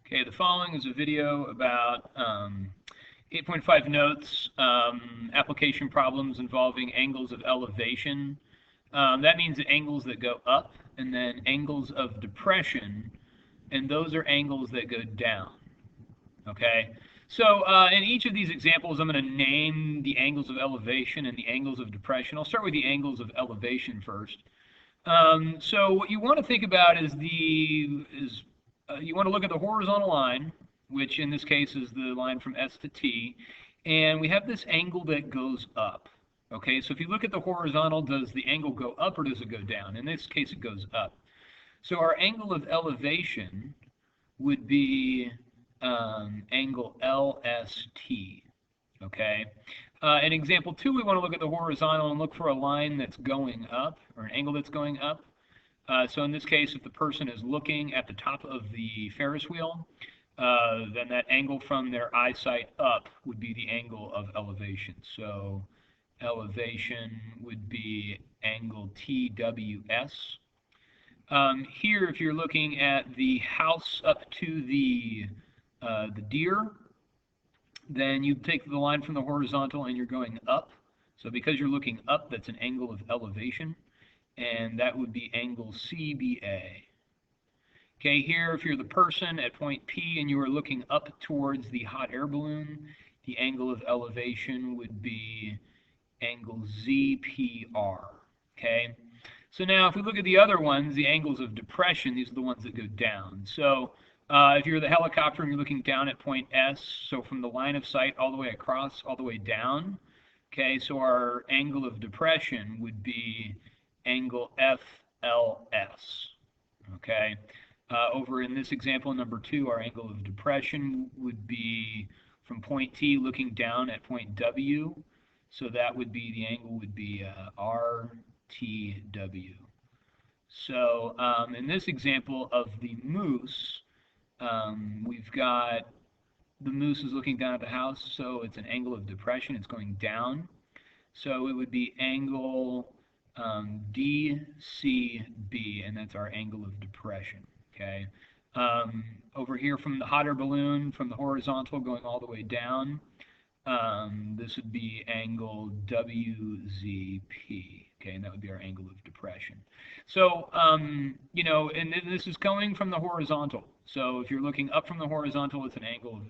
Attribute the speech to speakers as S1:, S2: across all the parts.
S1: Okay, the following is a video about 8.5 notes, application problems involving angles of elevation. That means angles that go up, and then angles of depression, and those are angles that go down. Okay, so in each of these examples, I'm going to name the angles of elevation and the angles of depression. I'll start with the angles of elevation first. So what you want to think about is you want to look at the horizontal line, which in this case is the line from S to T, and we have this angle that goes up. Okay, so if you look at the horizontal, does the angle go up or does it go down? In this case, it goes up. So our angle of elevation would be angle LST. Okay. In example 2, we want to look at the horizontal and look for a line that's going up, or an angle that's going up. So in this case, if the person is looking at the top of the Ferris wheel, then that angle from their eyesight up would be the angle of elevation. So elevation would be angle TWS. Here, if you're looking at the house up to the deer, then you take the line from the horizontal and you're going up. So because you're looking up, that's an angle of elevation, and that would be angle CBA. Okay, here if you're the person at point P and you are looking up towards the hot air balloon, the angle of elevation would be angle ZPR. Okay, so now if we look at the other ones, the angles of depression, these are the ones that go down. So if you're the helicopter and you're looking down at point S, so from the line of sight all the way across, all the way down, okay, so our angle of depression would be angle FLS, okay. Over in this example, number 2, our angle of depression would be from point T looking down at point W, so that would be, the angle would be RTW. So in this example of the moose, we've got the moose is looking down at the house, so it's an angle of depression. It's going down. So it would be angle DCB, and that's our angle of depression. Okay. Over here from the hot air balloon, from the horizontal going all the way down, this would be angle WZP. Okay, and that would be our angle of depression. So, you know, and this is coming from the horizontal. So if you're looking up from the horizontal, it's an angle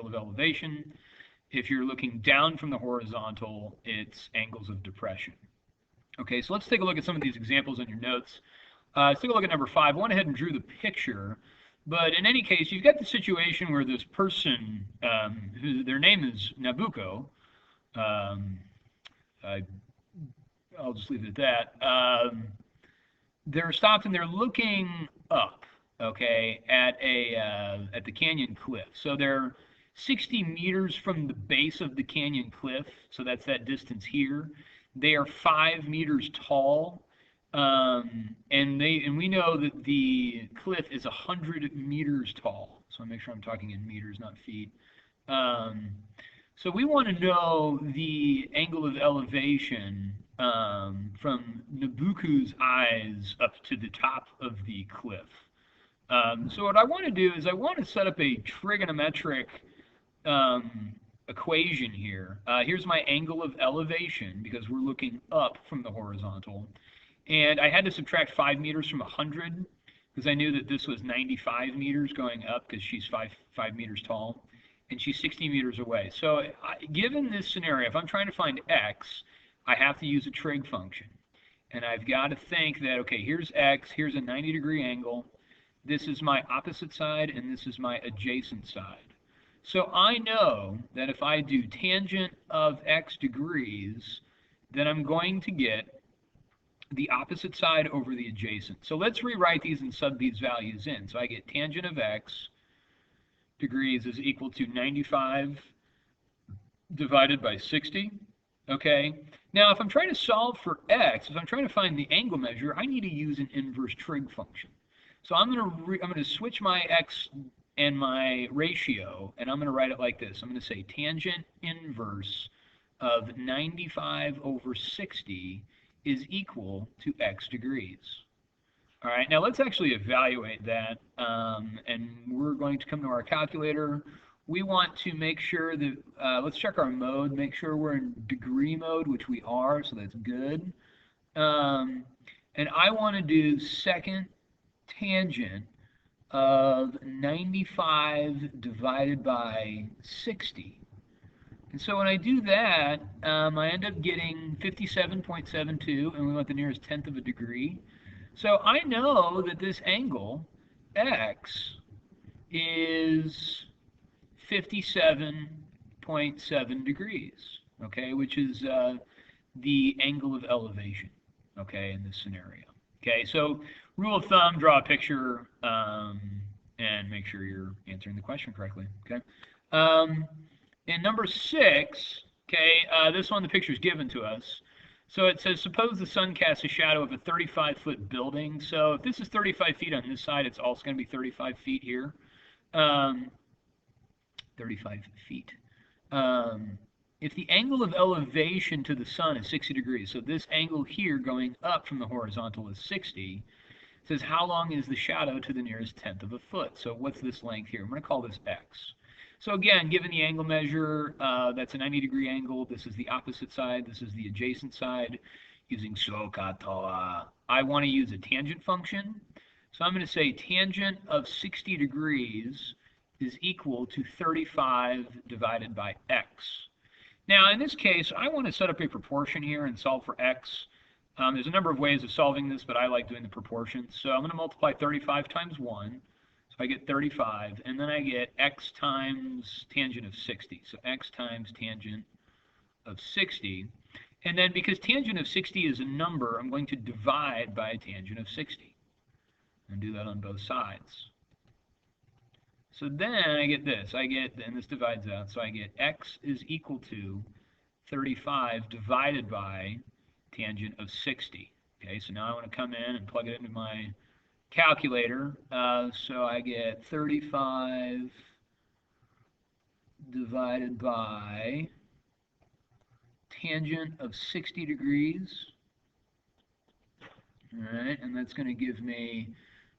S1: of elevation. If you're looking down from the horizontal, it's angles of depression. Okay, so let's take a look at some of these examples in your notes. Let's take a look at number 5. I went ahead and drew the picture, but in any case, you've got the situation where this person, who their name is Nabucco, I'll just leave it at that. They're stopped and they're looking up, okay, at the canyon cliff. So they're 60 meters from the base of the canyon cliff, so that's that distance here. They are 5 meters tall, and we know that the cliff is 100 meters tall. So I'll make sure I'm talking in meters, not feet. So we want to know the angle of elevation from Nabucco's eyes up to the top of the cliff. So what I want to do is I want to set up a trigonometric equation here. Here's my angle of elevation because we're looking up from the horizontal. And I had to subtract 5 meters from 100 because I knew that this was 95 meters going up because she's 5 meters tall. And she's 60 meters away. So given this scenario, if I'm trying to find x, I have to use a trig function. And I've got to think that, okay, here's x, here's a 90-degree angle, this is my opposite side, and this is my adjacent side. So I know that if I do tangent of x degrees, then I'm going to get the opposite side over the adjacent. So let's rewrite these and sub these values in. So I get tangent of x degrees is equal to 95 divided by 60. Okay. Now, if I'm trying to solve for x, if I'm trying to find the angle measure, I need to use an inverse trig function. So I'm going to switch my x and my ratio, and I'm going to write it like this. I'm going to say tangent inverse of 95 over 60 is equal to x degrees. All right, now let's actually evaluate that, and we're going to come to our calculator. We want to make sure that, let's check our mode, make sure we're in degree mode, which we are, so that's good. And I want to do second tangent of 95 divided by 60. And so when I do that, I end up getting 57.72, and we want the nearest tenth of a degree. So I know that this angle, x, is 57.7 degrees, okay, which is the angle of elevation, okay, in this scenario. Okay, so rule of thumb, draw a picture and make sure you're answering the question correctly, okay? In number 6, okay, this one, the picture is given to us. So it says, suppose the sun casts a shadow of a 35-foot building. So if this is 35 feet on this side, it's also going to be 35 feet here. 35 feet. If the angle of elevation to the sun is 60 degrees, so this angle here going up from the horizontal is 60, it says how long is the shadow to the nearest tenth of a foot? So what's this length here? I'm going to call this x. So again, given the angle measure, that's a 90-degree angle. This is the opposite side. This is the adjacent side. Using SOHCAHTOA, I want to use a tangent function. So I'm going to say tangent of 60 degrees is equal to 35 divided by x. Now, in this case, I want to set up a proportion here and solve for x. There's a number of ways of solving this, but I like doing the proportions. So I'm going to multiply 35 times 1. So I get 35, and then I get x times tangent of 60. So x times tangent of 60. And then because tangent of 60 is a number, I'm going to divide by tangent of 60. And do that on both sides. So then I get this. And this divides out, so I get x is equal to 35 divided by tangent of 60. Okay, so now I want to come in and plug it into my calculator. So I get 35 divided by tangent of 60 degrees. All right, and that's going to give me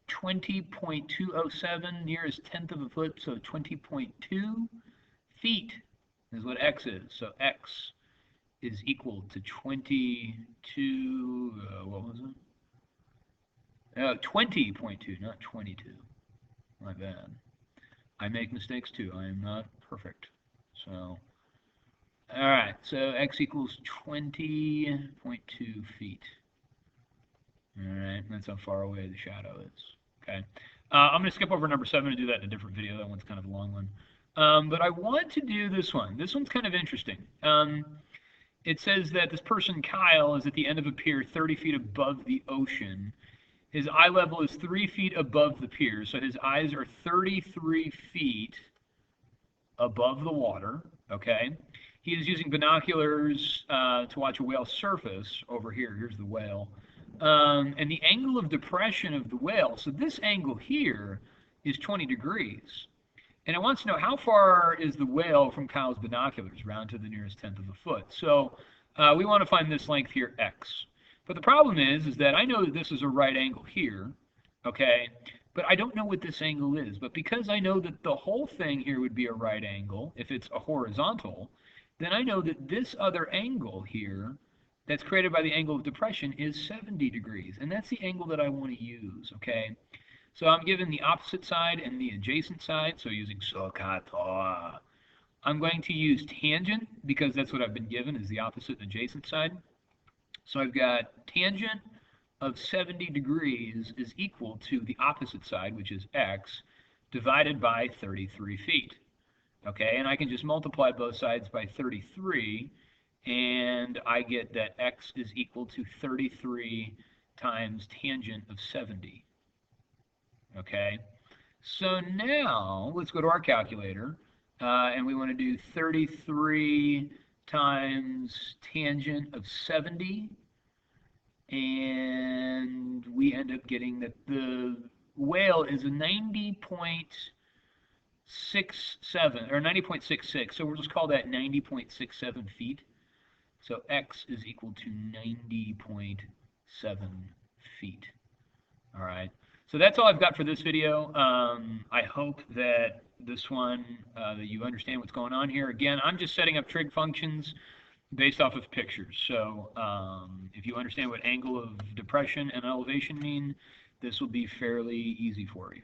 S1: 20.207, nearest tenth of a foot, so 20.2 feet is what x is. So x is equal to 22, what was it? 20.2, not 22. My bad. I make mistakes too. I am not perfect. So, all right. So x equals 20.2 feet. All right. That's how far away the shadow is. Okay. I'm going to skip over number 7 and do that in a different video. That one's kind of a long one. But I want to do this one. This one's kind of interesting. It says that this person, Kyle, is at the end of a pier 30 feet above the ocean. His eye level is 3 feet above the pier, so his eyes are 33 feet above the water, okay? He is using binoculars to watch a whale surface over here. Here's the whale. And the angle of depression of the whale, so this angle here is 20 degrees. And it wants to know how far is the whale from Kyle's binoculars, round to the nearest tenth of a foot. So we want to find this length here, x. But the problem is that I know that this is a right angle here, okay? But I don't know what this angle is. But because I know that the whole thing here would be a right angle, if it's a horizontal, then I know that this other angle here that's created by the angle of depression is 70 degrees. And that's the angle that I want to use, okay? So I'm given the opposite side and the adjacent side, so using SOHCAHTOA. I'm going to use tangent, because that's what I've been given, is the opposite and adjacent side. So I've got tangent of 70 degrees is equal to the opposite side, which is x, divided by 33 feet. Okay, and I can just multiply both sides by 33, and I get that x is equal to 33 times tangent of 70. Okay, so now let's go to our calculator, and we want to do 33 times tangent of 70, and we end up getting that the whale is a 90.67 or 90.66, so we'll just call that 90.67 feet. So x is equal to 90.7 feet. All right. So that's all I've got for this video. I hope that this one, that you understand what's going on here. Again, I'm just setting up trig functions based off of pictures. So if you understand what angle of depression and elevation mean, this will be fairly easy for you.